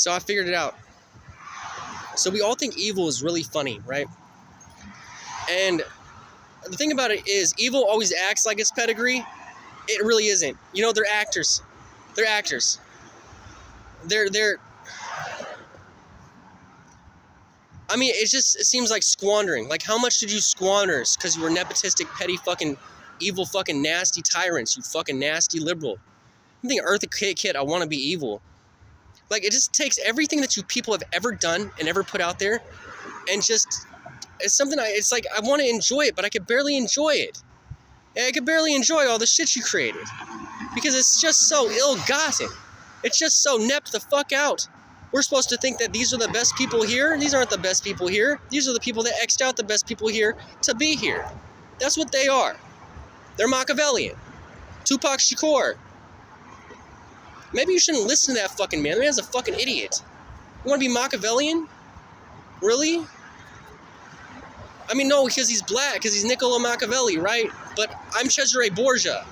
So I figured it out. So we all think evil is really funny, right? And the thing about it is, evil always acts like it's pedigree. It really isn't. You know, they're actors. They're actors. They're. I mean, it seems like squandering. Like, how much did you squander because you were nepotistic, petty, fucking, evil, fucking, nasty tyrants, you fucking nasty liberal. I think Eartha Kitt, I want to be evil. Like, it just takes everything that you people have ever done and ever put out there, and just, it's something, it's like, I want to enjoy it, but I could barely enjoy it. I could barely enjoy all the shit you created. Because it's just so ill-gotten. It's just so nepped the fuck out. We're supposed to think that these are the best people here. These aren't the best people here. These are the people that X'd out the best people here to be here. That's what they are. They're Machiavellian. Tupac Shakur. Maybe you shouldn't listen to that fucking man. The man's a fucking idiot. You want to be Machiavellian? Really? I mean, no, because he's black, because he's Niccolo Machiavelli, right? But I'm Cesare Borgia.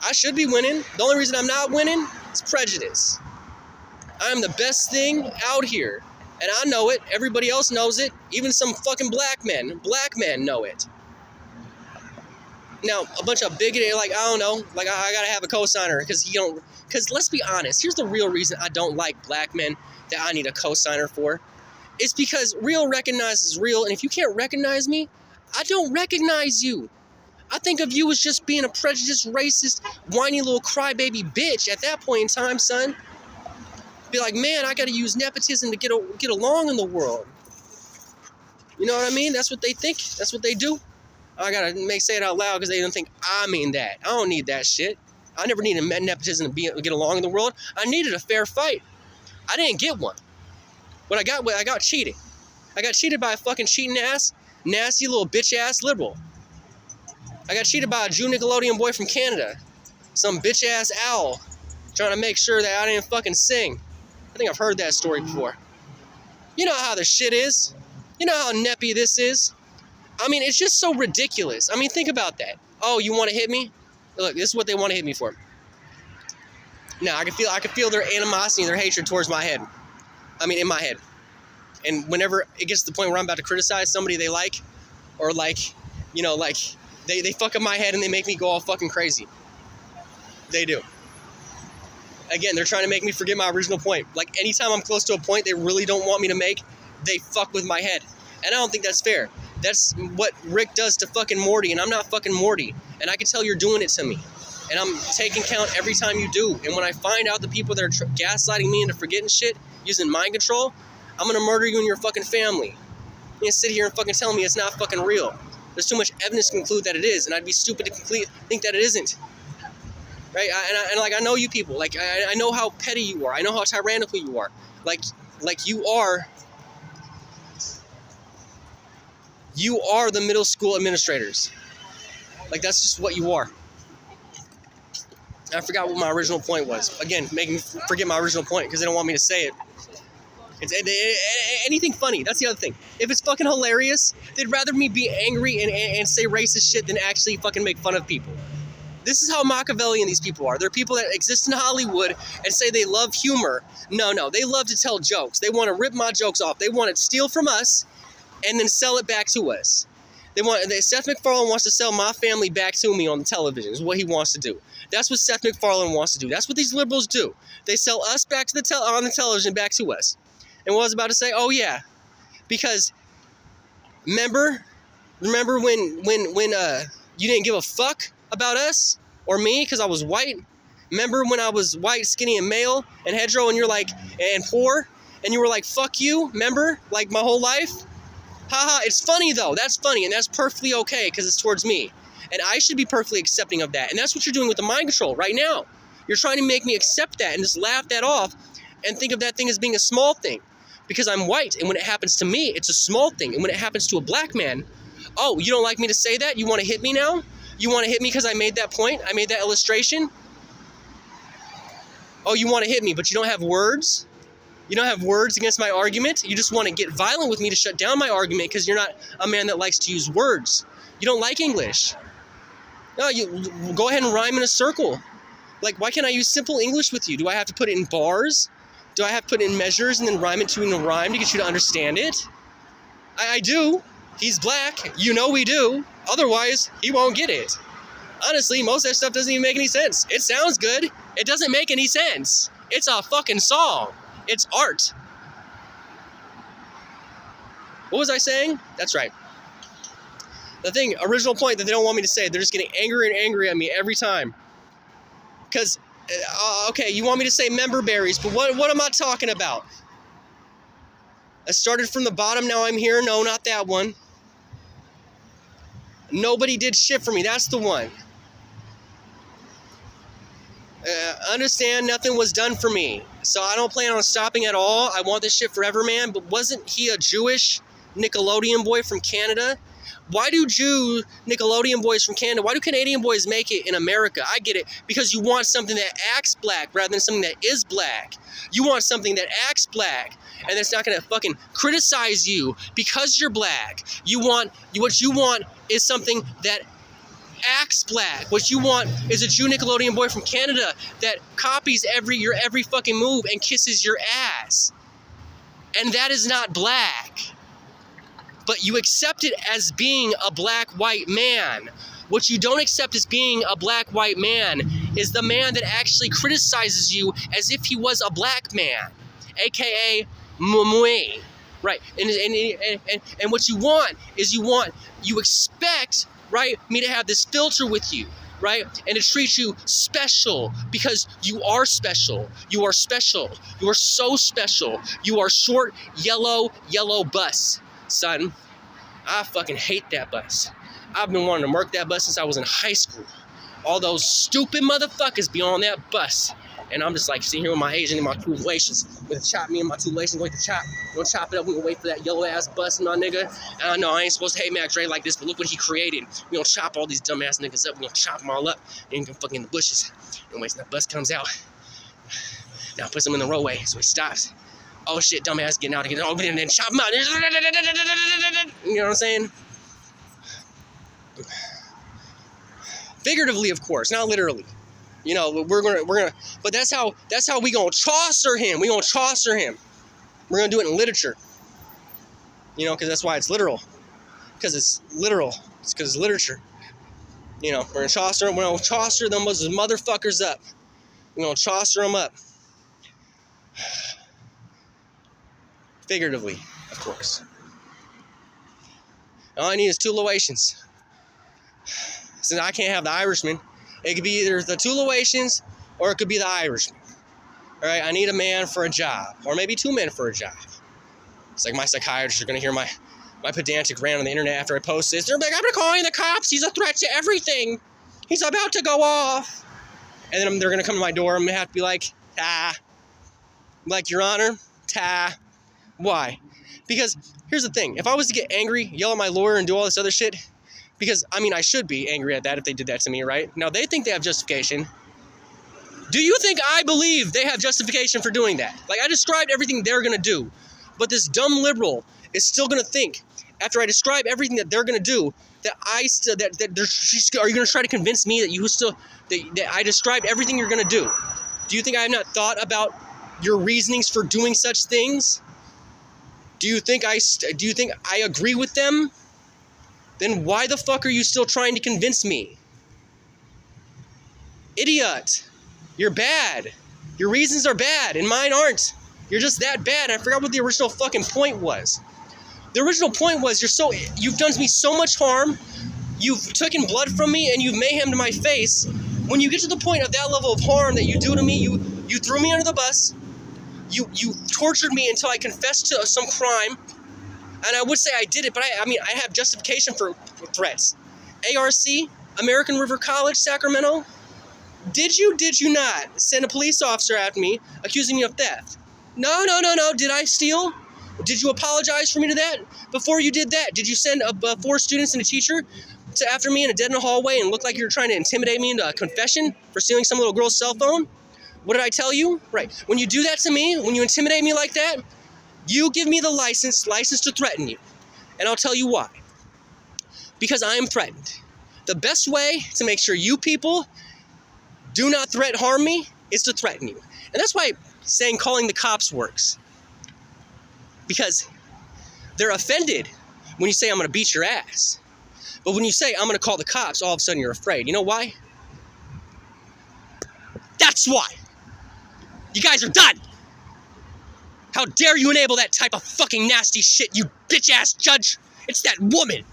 I should be winning. The only reason I'm not winning is prejudice. I'm the best thing out here. And I know it. Everybody else knows it. Even some fucking black men know it. Now, a bunch of bigoted, like, I don't know, like, I gotta have a cosigner, because let's be honest, here's the real reason I don't like black men that I need a cosigner for. It's because real recognizes real, and if you can't recognize me, I don't recognize you. I think of you as just being a prejudiced, racist, whiny little crybaby bitch at that point in time, son. Be like, man, I gotta use nepotism to get along in the world. You know what I mean? That's what they think. That's what they do. I gotta say it out loud because they don't think I mean that. I don't need that shit. I never needed nepotism to get along in the world. I needed a fair fight. I didn't get one. I got cheated. I got cheated by a fucking cheating ass, nasty little bitch ass liberal. I got cheated by a Jew Nickelodeon boy from Canada. Some bitch ass owl trying to make sure that I didn't fucking sing. I think I've heard that story before. You know how the shit is. You know how neppy this is. I mean, it's just so ridiculous. I mean, think about that. Oh, you want to hit me? Look, this is what they want to hit me for. Now, I can feel their animosity and their hatred towards my head. I mean, in my head. And whenever it gets to the point where I'm about to criticize somebody they like, or like, you know, like, they fuck up my head and they make me go all fucking crazy. They do. Again, they're trying to make me forget my original point. Like, anytime I'm close to a point they really don't want me to make, they fuck with my head. And I don't think that's fair. That's what Rick does to fucking Morty, and I'm not fucking Morty. And I can tell you're doing it to me. And I'm taking count every time you do. And when I find out the people that are gaslighting me into forgetting shit, using mind control, I'm gonna murder you and your fucking family. You can't sit here and fucking tell me it's not fucking real. There's too much evidence to conclude that it is, and I'd be stupid to think that it isn't. Right? I know you people. Like, I know how petty you are. I know how tyrannical you are. Like you are the middle school administrators. Like, that's just what you are. I forgot what my original point was. Again, making me forget my original point because they don't want me to say it. It's anything funny. That's the other thing. If it's fucking hilarious, they'd rather me be angry and say racist shit than actually fucking make fun of people. This is how Machiavellian these people are. They're people that exist in Hollywood and say they love humor. No, they love to tell jokes. They want to rip my jokes off. They want to steal from us and then sell it back to us. Seth MacFarlane wants to sell my family back to me on the television, is what he wants to do. That's what Seth MacFarlane wants to do. That's what these liberals do. They sell us back to on the television back to us. And what I was about to say, oh yeah, because remember when you didn't give a fuck about us or me because I was white? Remember when I was white, skinny, and male and hetero, and you're like, and poor, and you were like, fuck you? Remember, like my whole life? Haha, it's funny though. That's funny, and that's perfectly okay because it's towards me. And I should be perfectly accepting of that. And that's what you're doing with the mind control right now. You're trying to make me accept that and just laugh that off and think of that thing as being a small thing. Because I'm white, and when it happens to me, it's a small thing. And when it happens to a black man, oh, you don't like me to say that? You want to hit me now? You want to hit me because I made that point? I made that illustration? Oh, you want to hit me, but you don't have words? You don't have words against my argument? You just want to get violent with me to shut down my argument because you're not a man that likes to use words. You don't like English. No, you go ahead and rhyme in a circle. Like, why can't I use simple English with you? Do I have to put it in bars? Do I have to put in measures and then rhyme it to a rhyme to get you to understand it? I do. He's black. You know we do. Otherwise, he won't get it. Honestly, most of that stuff doesn't even make any sense. It sounds good. It doesn't make any sense. It's a fucking song. It's art. What was I saying? That's right. The thing, original point that they don't want me to say, they're just getting angrier and angrier at me every time. Because, okay, you want me to say member berries, but what am I talking about? I started from the bottom, now I'm here. No, not that one. Nobody did shit for me. That's the one. Understand, nothing was done for me. So I don't plan on stopping at all. I want this shit forever, man. But wasn't he a Jewish Nickelodeon boy from Canada? Why do Jew Nickelodeon boys from Canada, why do Canadian boys make it in America? I get it. Because you want something that acts black rather than something that is black. You want something that acts black and that's not going to fucking criticize you because you're black. What you want is something that acts black. What you want is a Jew Nickelodeon boy from Canada that copies your every fucking move and kisses your ass. And that is not black. But you accept it as being a black-white man. What you don't accept as being a black-white man is the man that actually criticizes you as if he was a black man, aka Mumwe. Right? And what you want is you expect, right, me to have this filter with you, right? And to treat you special because you are special. You are special. You are so special. You are short, yellow bus. Son, I fucking hate that bus. I've been wanting to work that bus since I was in high school. All those stupid motherfuckers be on that bus. And I'm just like sitting here with my Asian and my two relations. We're gonna chop me and my two relations, we're gonna chop it up, we're gonna wait for that yellow ass bus, my nigga. And I know I ain't supposed to hate Mac Dre like this, but look what he created. We're gonna chop all these dumbass niggas up, we're gonna chop them all up, and gonna fucking in the bushes. And wait till that bus comes out. Now puts him in the roadway, so he stops. Oh shit, dumbass getting out again. Oh, and then chop him out. You know what I'm saying? Figuratively, of course, not literally. You know, we're gonna. But that's how we gonna Chaucer him. We gonna Chaucer him. We're gonna do it in literature. You know, because that's why it's literal. Because it's literal. It's because it's literature. You know, we're gonna Chaucer them. We're gonna Chaucer them motherfuckers up. We're gonna Chaucer them up. Figuratively, of course. All I need is two Laotians. Since I can't have the Irishman, it could be either the two Laotians or it could be the Irishman. All right, I need a man for a job, or maybe two men for a job. It's like my psychiatrists are gonna hear my pedantic rant on the internet after I post this. They're like, I'm calling the cops. He's a threat to everything. He's about to go off. And then they're gonna come to my door. I'm gonna have to be like, like, Your Honor, Why? Because here's the thing. If I was to get angry, yell at my lawyer, and do all this other shit, because, I mean, I should be angry at that if they did that to me, right? Now, they think they have justification. Do you think I believe they have justification for doing that? Like, I described everything they're going to do, but this dumb liberal is still going to think, after I describe everything that they're going to do, that are you going to try to convince me that I described everything you're going to do? Do you think I have not thought about your reasonings for doing such things? Do you think I agree with them? Then why the fuck are you still trying to convince me? Idiot. You're bad. Your reasons are bad and mine aren't. You're just that bad. I forgot what the original fucking point was. The original point was you've done me so much harm. You've taken blood from me and you've mayhemed my face. When you get to the point of that level of harm that you do to me, you threw me under the bus. You tortured me until I confessed to some crime. And I would say I did it, but I have justification for threats. ARC, American River College, Sacramento. Did you not send a police officer after me accusing me of theft? No. Did I steal? Did you apologize for me to that? Before you did that, did you send 4 students and a teacher after me in a dead-end hallway and look like you were trying to intimidate me into a confession for stealing some little girl's cell phone? What did I tell you? Right. When you do that to me, when you intimidate me like that, you give me the license to threaten you. And I'll tell you why. Because I am threatened. The best way to make sure you people do not harm me is to threaten you. And that's why saying calling the cops works. Because they're offended when you say, I'm going to beat your ass. But when you say, I'm going to call the cops, all of a sudden you're afraid. You know why? That's why. You guys are done. How dare you enable that type of fucking nasty shit, you bitch-ass judge? It's that woman.